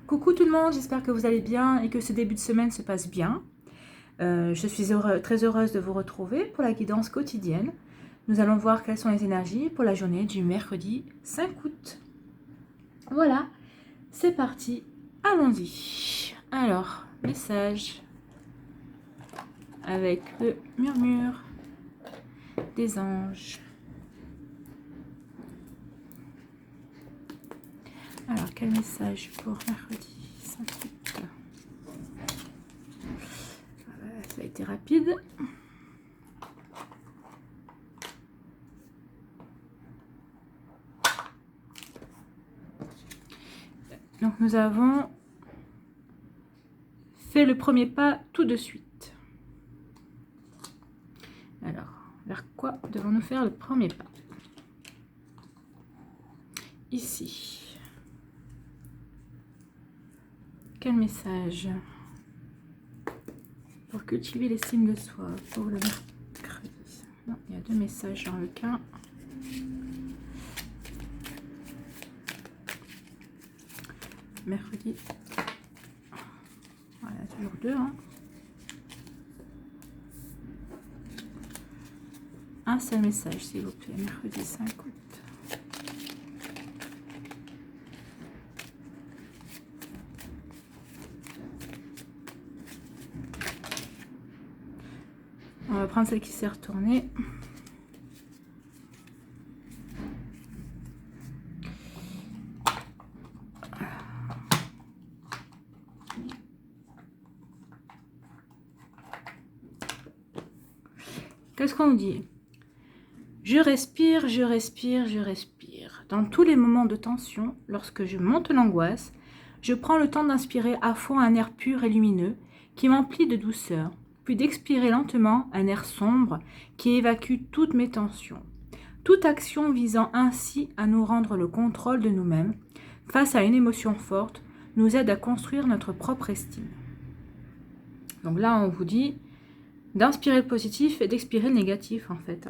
Coucou tout le monde, j'espère que vous allez bien et que ce début de semaine se passe bien. Je suis très heureuse de vous retrouver pour la guidance quotidienne. Nous allons voir quelles sont les énergies pour la journée du mercredi 5 août. Voilà, c'est parti, allons-y. Alors, message avec le murmure des anges. Alors, quel message pour mercredi 5 août? Ça a été rapide. Donc, nous avons fait le premier pas tout de suite. Alors, vers quoi devons-nous faire le premier pas? Ici. Quel message pour cultiver l'estime de soi pour le mercredi? Non, il y a deux messages dans le cas. Mercredi. Voilà, toujours deux. Hein. Un seul message, s'il vous plaît. Mercredi 5 août. On va prendre celle qui s'est retournée. Qu'est-ce qu'on nous dit? Je respire, je respire, je respire. Dans tous les moments de tension, lorsque je monte l'angoisse, je prends le temps d'inspirer à fond un air pur et lumineux qui m'emplit de douceur, puis d'expirer lentement un air sombre qui évacue toutes mes tensions. Toute action visant ainsi à nous rendre le contrôle de nous-mêmes, face à une émotion forte, nous aide à construire notre propre estime. Donc là, on vous dit d'inspirer le positif et d'expirer le négatif, en fait.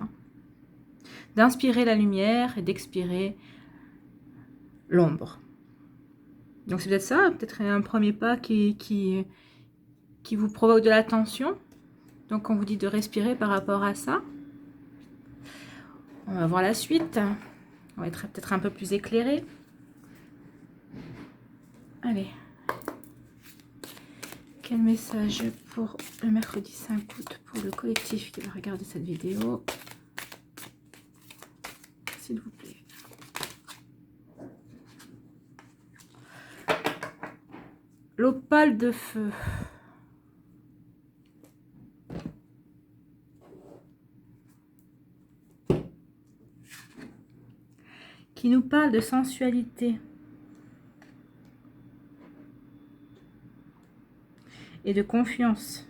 D'inspirer la lumière et d'expirer l'ombre. Donc c'est peut-être ça, peut-être un premier pas qui vous provoque de la tension. Donc on vous dit de respirer par rapport à ça. On va voir la suite. On va être peut-être un peu plus éclairé. Allez. Quel message pour le mercredi 5 août pour le collectif qui va regarder cette vidéo? S'il vous plaît. L'opale de feu. Qui nous parle de sensualité. Et de confiance.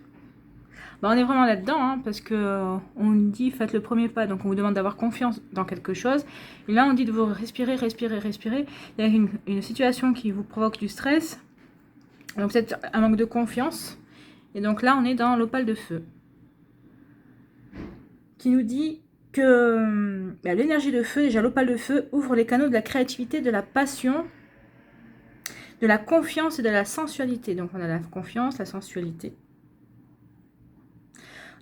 On est vraiment là-dedans, hein, parce que on dit faites le premier pas, donc on vous demande d'avoir confiance dans quelque chose. Et là, on dit de vous respirer, respirer, respirer. Il y a une situation qui vous provoque du stress, donc peut-être un manque de confiance. Et donc là, on est dans l'opale de feu, qui nous dit que l'énergie de feu, déjà l'opale de feu, ouvre les canaux de la créativité, de la passion, de la confiance et de la sensualité. Donc on a la confiance, la sensualité.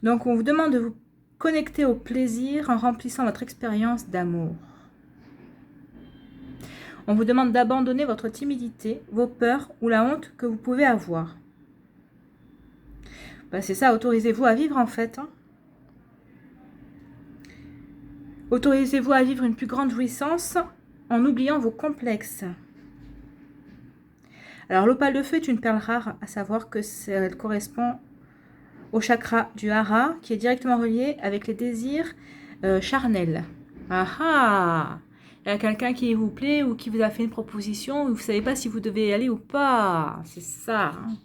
Donc on vous demande de vous connecter au plaisir en remplissant votre expérience d'amour. On vous demande d'abandonner votre timidité, vos peurs ou la honte que vous pouvez avoir. C'est ça, autorisez-vous à vivre en fait. Autorisez-vous à vivre une plus grande jouissance en oubliant vos complexes. Alors l'opale de feu est une perle rare, à savoir que elle correspond au chakra du hara, qui est directement relié avec les désirs charnels. Ah ah! Il y a quelqu'un qui vous plaît ou qui vous a fait une proposition, vous ne savez pas si vous devez y aller ou pas. C'est ça. Hein.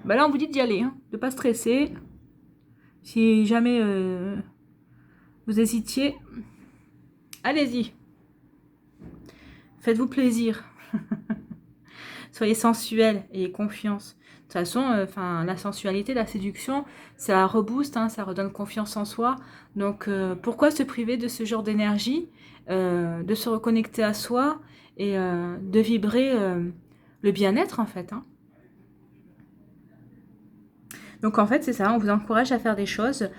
Là, on vous dit d'y aller, hein, de ne pas stresser. Si jamais vous hésitiez, allez-y. Faites-vous plaisir. Soyez sensuel, ayez confiance. De toute façon, la sensualité, la séduction, ça rebooste, hein, ça redonne confiance en soi. Donc, pourquoi se priver de ce genre d'énergie, de se reconnecter à soi et de vibrer le bien-être en fait. Hein. Donc en fait, c'est ça, on vous encourage à faire des choses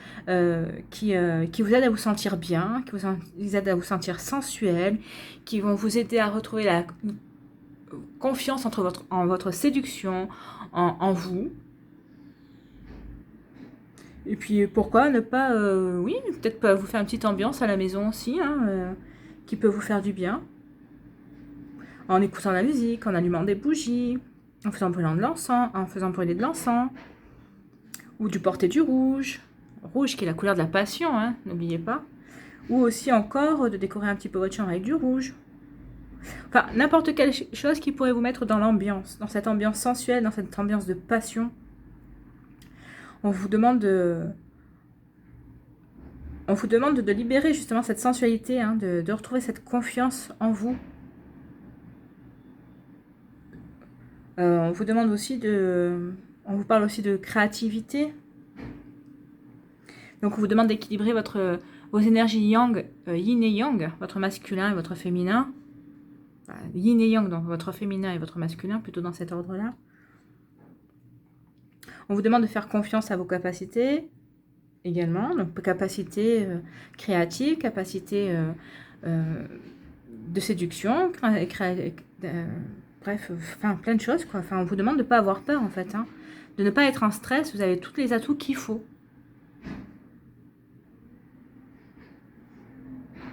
qui vous aident à vous sentir bien, qui vous aident à vous sentir sensuel, qui vont vous aider à retrouver la confiance en votre séduction, en vous. Et puis pourquoi ne pas, oui, peut-être pas vous faire une petite ambiance à la maison aussi, hein, qui peut vous faire du bien. En écoutant la musique, en allumant des bougies, en faisant brûler de l'encens, en faisant brûler de l'encens, ou du porter du rouge, rouge qui est la couleur de la passion, hein, n'oubliez pas. Ou aussi encore de décorer un petit peu votre chambre avec du rouge. Enfin, n'importe quelle chose qui pourrait vous mettre dans l'ambiance, dans cette ambiance sensuelle, dans cette ambiance de passion. On vous demande de libérer justement cette sensualité, hein, de retrouver cette confiance en vous. On vous demande aussi on vous parle aussi de créativité. Donc on vous demande d'équilibrer vos énergies yang, yin et yang, votre masculin et votre féminin. Yin et yang, donc votre féminin et votre masculin, plutôt dans cet ordre-là. On vous demande de faire confiance à vos capacités également, donc capacité créative, capacité de séduction, bref, enfin plein de choses quoi. Enfin, on vous demande de ne pas avoir peur en fait, hein, de ne pas être en stress, vous avez tous les atouts qu'il faut.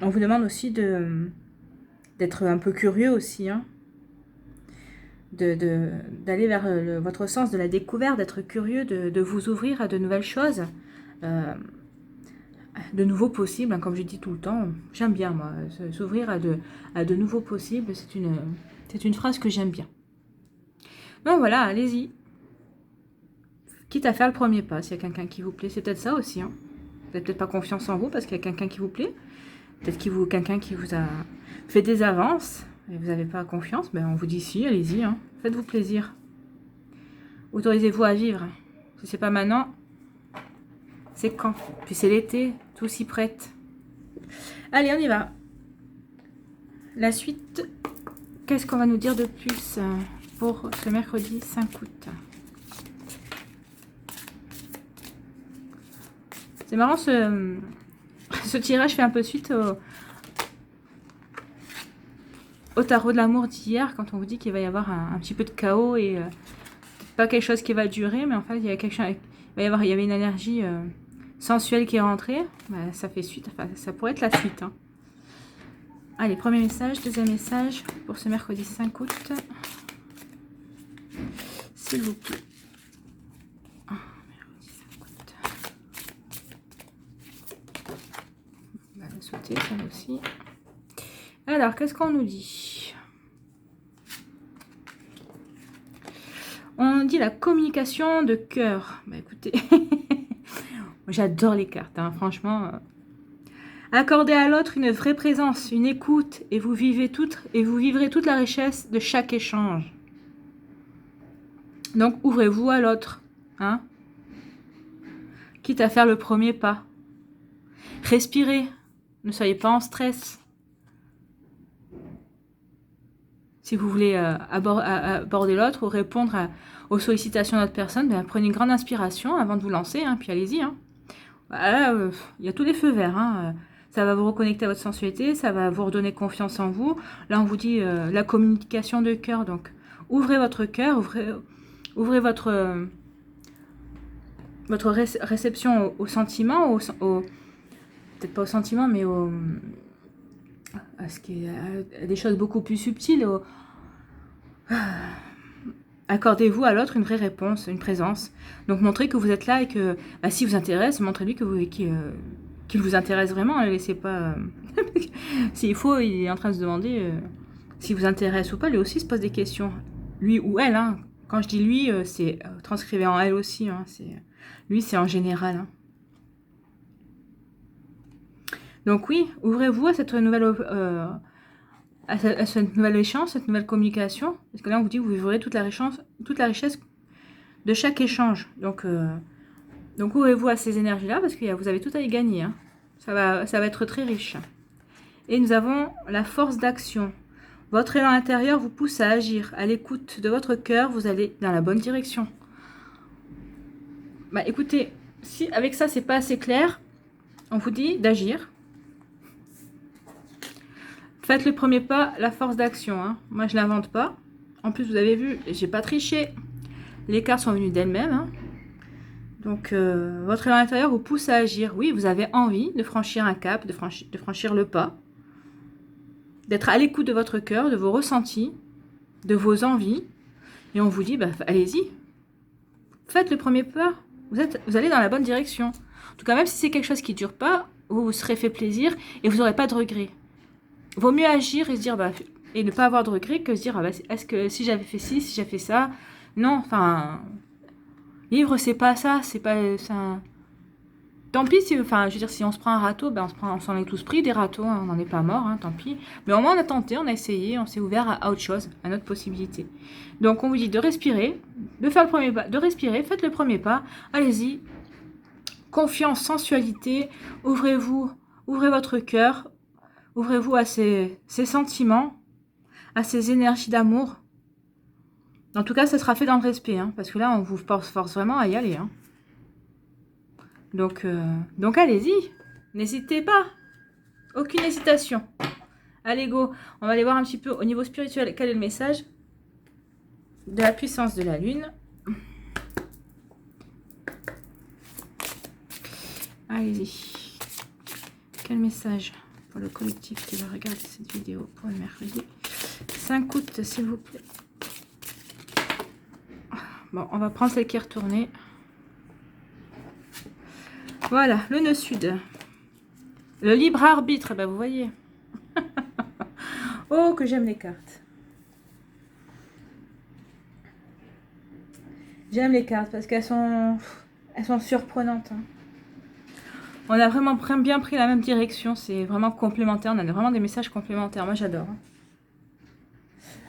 On vous demande aussi d'être un peu curieux aussi, hein, d'aller vers votre sens de la découverte, d'être curieux, de vous ouvrir à de nouvelles choses, de nouveaux possibles, hein, comme je dis tout le temps. J'aime bien, moi, s'ouvrir à de nouveaux possibles, c'est une phrase que j'aime bien. Donc voilà, allez-y. Quitte à faire le premier pas, s'il y a quelqu'un qui vous plaît, c'est peut-être ça aussi. Hein. Vous n'avez peut-être pas confiance en vous parce qu'il y a quelqu'un qui vous plaît. Peut-être quelqu'un qui vous a fait des avances et vous n'avez pas confiance, ben on vous dit si, allez-y, hein. Faites-vous plaisir. Autorisez-vous à vivre. Si c'est pas maintenant, c'est quand? Puis c'est l'été, tout s'y prête. Allez, on y va. La suite, qu'est-ce qu'on va nous dire de plus pour ce mercredi 5 août? C'est marrant, ce tirage fait un peu suite au tarot de l'amour d'hier, quand on vous dit qu'il va y avoir un petit peu de chaos et pas quelque chose qui va durer, mais en fait, il y avait une énergie sensuelle qui est rentrée. Bah, ça fait suite, enfin, ça pourrait être la suite. Hein. Allez, premier message, deuxième message pour ce mercredi 5 août. S'il vous plaît. Mercredi 5 août. On va la sauter, celle aussi. Alors, qu'est-ce qu'on nous dit? On dit la communication de cœur. Bah écoutez, j'adore les cartes, hein, franchement. Accordez à l'autre une vraie présence, une écoute, et vous vivrez toute la richesse de chaque échange. Donc, ouvrez-vous à l'autre, hein, quitte à faire le premier pas. Respirez, ne soyez pas en stress. Si vous voulez aborder l'autre ou répondre aux sollicitations de notre personne, ben, prenez une grande inspiration avant de vous lancer, hein, puis allez-y. Hein. Voilà, y a tous les feux verts. Hein. Ça va vous reconnecter à votre sensualité, ça va vous redonner confiance en vous. Là, on vous dit la communication de cœur. Donc, ouvrez votre cœur, ouvrez votre réception au sentiment, peut-être pas au sentiment, mais à ce qui est des choses beaucoup plus subtiles. Accordez-vous à l'autre une vraie réponse, une présence. Donc montrez que vous êtes là et que s'il vous intéresse, montrez-lui qu'il vous intéresse vraiment. Ne laissez pas. S'il faut, il est en train de se demander s'il vous intéresse ou pas. Lui aussi se pose des questions. Lui ou elle. Hein. Quand je dis lui, c'est transcrivez en elle aussi. Hein. Lui, c'est en général. Hein. Donc oui, ouvrez-vous à cette nouvelle échange, cette nouvelle communication. Parce que là, on vous dit que vous vivrez toute la richesse de chaque échange. Donc ouvrez-vous à ces énergies-là parce que vous avez tout à y gagner. Hein. Ça va être très riche. Et nous avons la force d'action. Votre élan intérieur vous pousse à agir. À l'écoute de votre cœur, vous allez dans la bonne direction. Bah écoutez, si avec ça c'est pas assez clair, on vous dit d'agir. Faites le premier pas, la force d'action. Hein. Moi je l'invente pas. En plus vous avez vu, j'ai pas triché. Les cartes sont venues d'elles-mêmes. Hein. Donc votre élan intérieur vous pousse à agir. Oui, vous avez envie de franchir un cap, de franchir le pas. D'être à l'écoute de votre cœur, de vos ressentis, de vos envies. Et on vous dit, bah, allez-y. Faites le premier pas. Vous allez dans la bonne direction. En tout cas, même si c'est quelque chose qui ne dure pas, vous vous serez fait plaisir et vous n'aurez pas de regrets. Vaut mieux agir et se dire, bah, et ne pas avoir de regrets que se dire, ah, bah, est-ce que si j'avais fait ci, si j'avais fait ça. Non, enfin, livre, c'est pas ça, c'est pas ça. Tant pis, si, enfin, je veux dire, si on se prend un râteau, ben on s'en est tous pris des râteaux, hein, on n'en est pas mort, hein, tant pis. Mais au moins on a tenté, on a essayé, on s'est ouvert à autre chose, à notre possibilité. Donc on vous dit de respirer, de faire le premier pas, de respirer, faites le premier pas, allez-y. Confiance, sensualité, ouvrez-vous, ouvrez votre cœur, ouvrez-vous à ces sentiments, à ces énergies d'amour. En tout cas, ça sera fait dans le respect, hein, parce que là, on vous force vraiment à y aller, hein. Donc allez-y, n'hésitez pas, aucune hésitation. Allez, go, on va aller voir un petit peu au niveau spirituel, quel est le message de la puissance de la lune. Allez-y, quel message pour le collectif qui va regarder cette vidéo pour le mercredi 5 août, s'il vous plaît. Bon, on va prendre celle qui est retournée. Voilà, le nœud sud. Le libre arbitre, ben vous voyez. Oh, que j'aime les cartes. J'aime les cartes parce qu'elles sont surprenantes. Hein. On a vraiment bien pris la même direction. C'est vraiment complémentaire. On a vraiment des messages complémentaires. Moi, j'adore. Hein.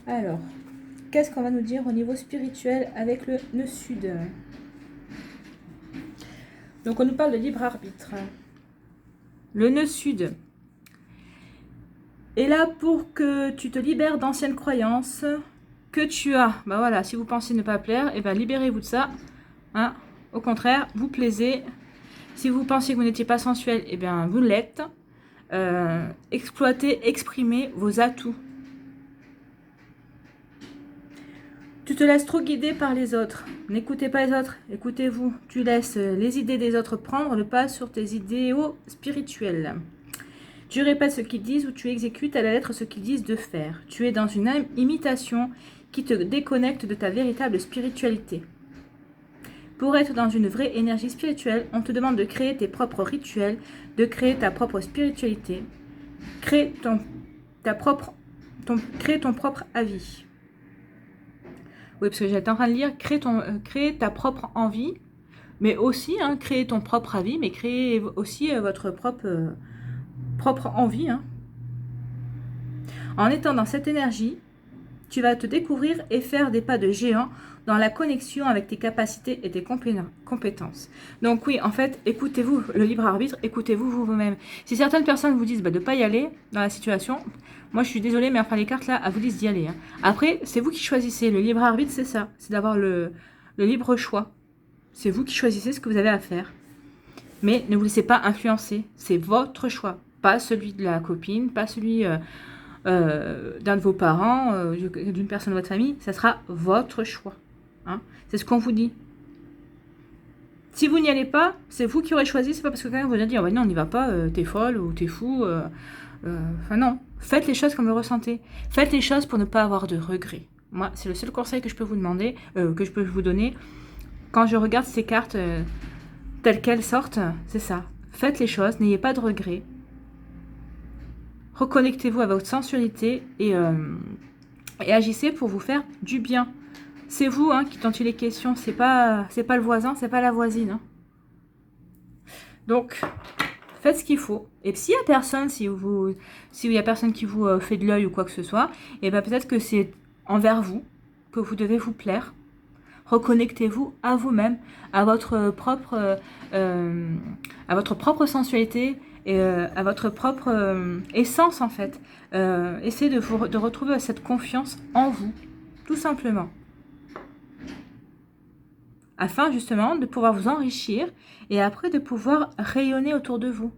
Alors, qu'est-ce qu'on va nous dire au niveau spirituel avec le nœud sud ? Donc, on nous parle de libre arbitre. Le nœud sud est là pour que tu te libères d'anciennes croyances que tu as. Ben voilà, si vous pensez ne pas plaire, et ben libérez-vous de ça. Hein. Au contraire, vous plaisez. Si vous pensiez que vous n'étiez pas sensuel, et bien vous l'êtes. Exploitez, exprimez vos atouts. Tu te laisses trop guider par les autres. N'écoutez pas les autres, écoutez-vous. Tu laisses les idées des autres prendre le pas sur tes idéaux spirituels. Tu répètes ce qu'ils disent ou tu exécutes à la lettre ce qu'ils disent de faire. Tu es dans une imitation qui te déconnecte de ta véritable spiritualité. Pour être dans une vraie énergie spirituelle, on te demande de créer tes propres rituels, de créer ta propre spiritualité. Crée ton propre avis. Oui, parce que j'étais en train de lire, crée ta propre envie, mais aussi, hein, créer ton propre avis, mais créer aussi votre propre envie. Hein. En étant dans cette énergie, tu vas te découvrir et faire des pas de géant dans la connexion avec tes capacités et tes compétences. Donc oui, en fait, écoutez-vous, le libre arbitre, écoutez-vous vous-même. Si certaines personnes vous disent de ne pas y aller dans la situation, moi je suis désolée, mais enfin les cartes là, elles vous disent d'y aller. Hein. Après, c'est vous qui choisissez. Le libre arbitre, c'est ça. C'est d'avoir le libre choix. C'est vous qui choisissez ce que vous avez à faire. Mais ne vous laissez pas influencer. C'est votre choix. Pas celui de la copine, pas celui d'un de vos parents, d'une personne de votre famille. Ça sera votre choix. Hein. C'est ce qu'on vous dit. Si vous n'y allez pas, c'est vous qui aurez choisi. C'est pas parce que quelqu'un vous a dit oh, bah non, on n'y va pas, t'es folle ou t'es fou. Enfin non, faites les choses comme vous le ressentez. Faites les choses pour ne pas avoir de regrets. Moi, c'est le seul conseil que je peux vous demander, que je peux vous donner. Quand je regarde ces cartes telles qu'elles sortent, c'est ça. Faites les choses, n'ayez pas de regrets. Reconnectez-vous à votre sensualité et agissez pour vous faire du bien. C'est vous hein, qui tentez les questions, c'est pas le voisin, c'est pas la voisine. Hein. Donc, faites ce qu'il faut. Et s'il y a personne, s'il y a personne qui vous fait de l'œil ou quoi que ce soit, et ben peut-être que c'est envers vous que vous devez vous plaire. reconnectez-vous à vous-même, à votre propre sensualité et à votre propre essence en fait. Essayez de retrouver cette confiance en vous, tout simplement. Afin justement de pouvoir vous enrichir et après de pouvoir rayonner autour de vous.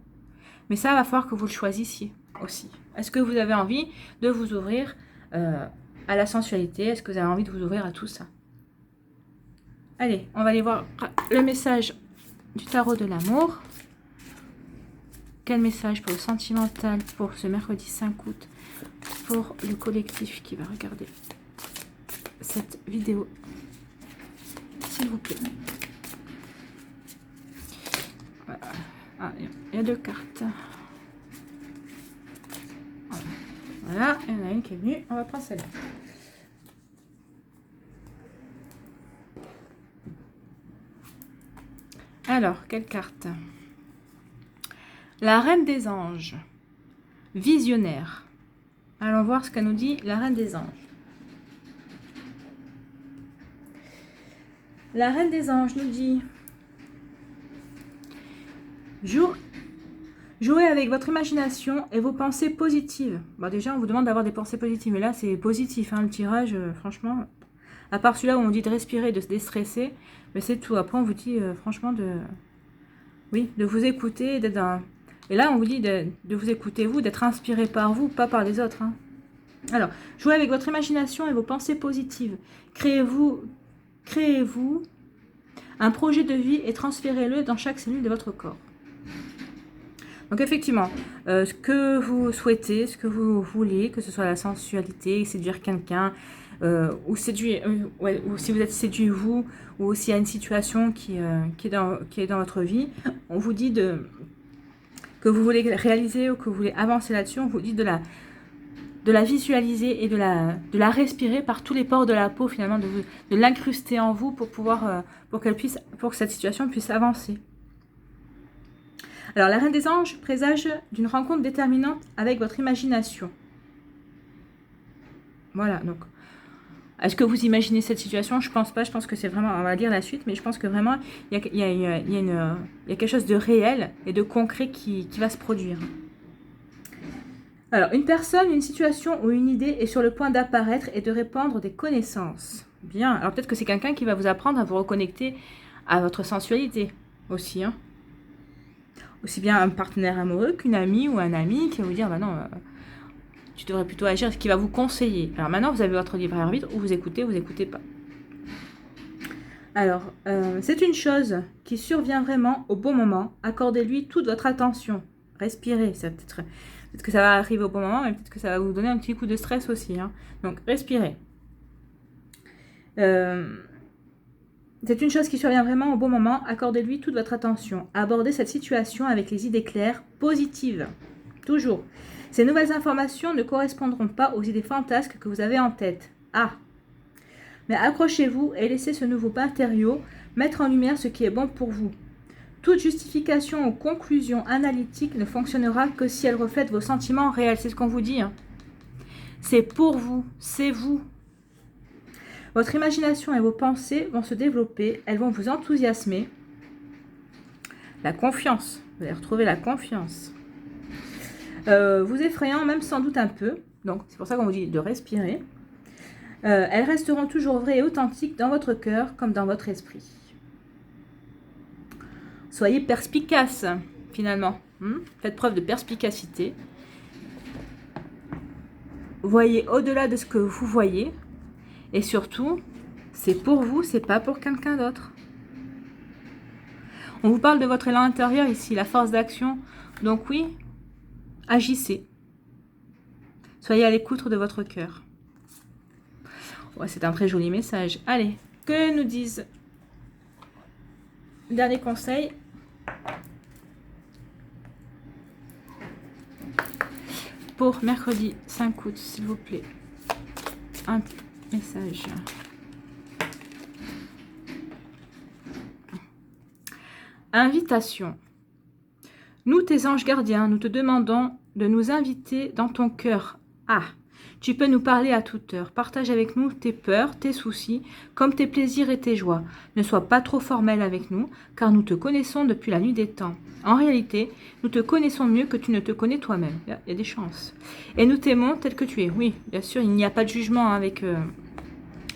Mais ça, va falloir que vous le choisissiez aussi. Est-ce que vous avez envie de vous ouvrir à la sensualité? Est-ce que vous avez envie de vous ouvrir à tout ça? Allez, on va aller voir le message du tarot de l'amour. Quel message pour le sentimental pour ce mercredi 5 août pour le collectif qui va regarder cette vidéo? S'il vous plaît. Voilà. Ah, il y a 2 cartes. Voilà, il y en a une qui est venue. On va prendre celle-là. Alors, quelle carte? La Reine des Anges. Visionnaire. Allons voir ce qu'elle nous dit, la Reine des Anges. La Reine des Anges nous dit: jouez avec votre imagination et vos pensées positives. Bon, déjà, on vous demande d'avoir des pensées positives, mais là, c'est positif. Hein, le tirage, franchement, à part celui-là où on dit de respirer, de se déstresser, mais c'est tout. Après, on vous dit, franchement, de vous écouter, d'être dans... Et là, on vous dit de vous écouter, vous, d'être inspiré par vous, pas par les autres. Hein. Alors, jouez avec votre imagination et vos pensées positives. Créez-vous un projet de vie et transférez-le dans chaque cellule de votre corps. Donc effectivement, ce que vous souhaitez, ce que vous voulez, que ce soit la sensualité, séduire quelqu'un, ou séduire, ou si vous êtes séduit vous, ou s'il y a une situation qui est dans votre vie, on vous dit que vous voulez réaliser ou que vous voulez avancer là-dessus, on vous dit de la visualiser et de la respirer par tous les pores de la peau finalement, de l'incruster en vous pour pouvoir pour que cette situation puisse avancer. Alors la Reine des Anges présage d'une rencontre déterminante avec votre imagination. Voilà, donc est-ce que vous imaginez cette situation? Je pense pas, je pense que c'est vraiment, on va lire la suite, mais je pense que vraiment il y a quelque chose de réel et de concret qui va se produire. Alors, une personne, une situation ou une idée est sur le point d'apparaître et de répandre des connaissances. Bien, alors peut-être que c'est quelqu'un qui va vous apprendre à vous reconnecter à votre sensualité aussi. Hein. Aussi bien un partenaire amoureux qu'une amie ou un ami qui va vous dire, bah non, tu devrais plutôt agir, ce qui va vous conseiller. Alors maintenant, vous avez votre libre arbitre, ou vous écoutez pas. Alors, c'est une chose qui survient vraiment au bon moment. Accordez-lui toute votre attention. Respirez, ça peut-être que ça va arriver au bon moment, mais peut-être que ça va vous donner un petit coup de stress aussi. Hein. Donc, respirez. C'est une chose qui survient vraiment au bon moment. Accordez-lui toute votre attention. Abordez cette situation avec les idées claires, positives. Toujours. Ces nouvelles informations ne correspondront pas aux idées fantasques que vous avez en tête. Ah! Mais accrochez-vous et laissez ce nouveau matériau mettre en lumière ce qui est bon pour vous. Toute justification ou conclusion analytique ne fonctionnera que si elle reflète vos sentiments réels. C'est ce qu'on vous dit. Hein. C'est pour vous, c'est vous. Votre imagination et vos pensées vont se développer, elles vont vous enthousiasmer. La confiance, vous allez retrouver la confiance. Vous effrayant même sans doute un peu, donc c'est pour ça qu'on vous dit de respirer. Elles resteront toujours vraies et authentiques dans votre cœur comme dans votre esprit. Soyez perspicace, finalement. Faites preuve de perspicacité. Voyez au-delà de ce que vous voyez. Et surtout, c'est pour vous, c'est pas pour quelqu'un d'autre. On vous parle de votre élan intérieur ici, la force d'action. Donc oui, agissez. Soyez à l'écoute de votre cœur. Ouais, c'est un très joli message. Allez, que nous disent dernier conseil. Pour mercredi 5 août, s'il vous plaît. Un message. Invitation. Nous, tes anges gardiens, nous te demandons de nous inviter dans ton cœur. Ah, Tu peux nous parler à toute heure. Partage avec nous tes peurs, tes soucis, comme tes plaisirs et tes joies. Ne sois pas trop formel avec nous, car nous te connaissons depuis la nuit des temps. En réalité, nous te connaissons mieux que tu ne te connais toi-même. Il y a des chances. Et nous t'aimons tel que tu es. Oui, bien sûr, il n'y a pas de jugement avec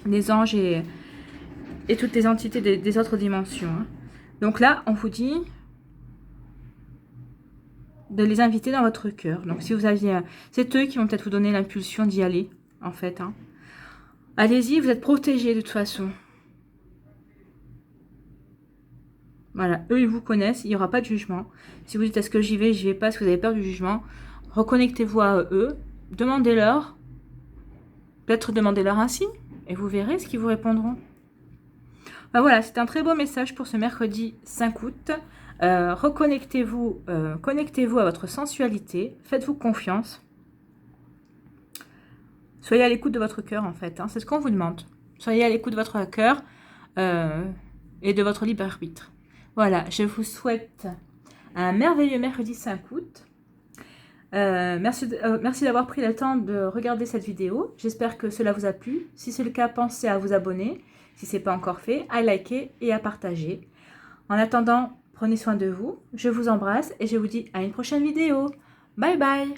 les anges et toutes les entités des autres dimensions. Hein. Donc là, on vous dit de les inviter dans votre cœur. Donc si vous aviez... c'est eux qui vont peut-être vous donner l'impulsion d'y aller, en fait. Hein. Allez-y, vous êtes protégés de toute façon. Voilà, eux, ils vous connaissent, il n'y aura pas de jugement. Si vous dites, est-ce que j'y vais pas, est-ce que vous avez peur du jugement, reconnectez-vous à eux, demandez-leur, peut-être demandez-leur un signe, et vous verrez ce qu'ils vous répondront. Ben voilà, c'est un très beau message pour ce mercredi 5 août. Reconnectez-vous, connectez-vous à votre sensualité, faites-vous confiance. Soyez à l'écoute de votre cœur, en fait, hein, c'est ce qu'on vous demande. Soyez à l'écoute de votre cœur et de votre libre arbitre. Voilà, je vous souhaite un merveilleux mercredi 5 août. Merci d'avoir pris le temps de regarder cette vidéo. J'espère que cela vous a plu. Si c'est le cas, pensez à vous abonner. Si ce n'est pas encore fait, à liker et à partager. En attendant, prenez soin de vous. Je vous embrasse et je vous dis à une prochaine vidéo. Bye bye!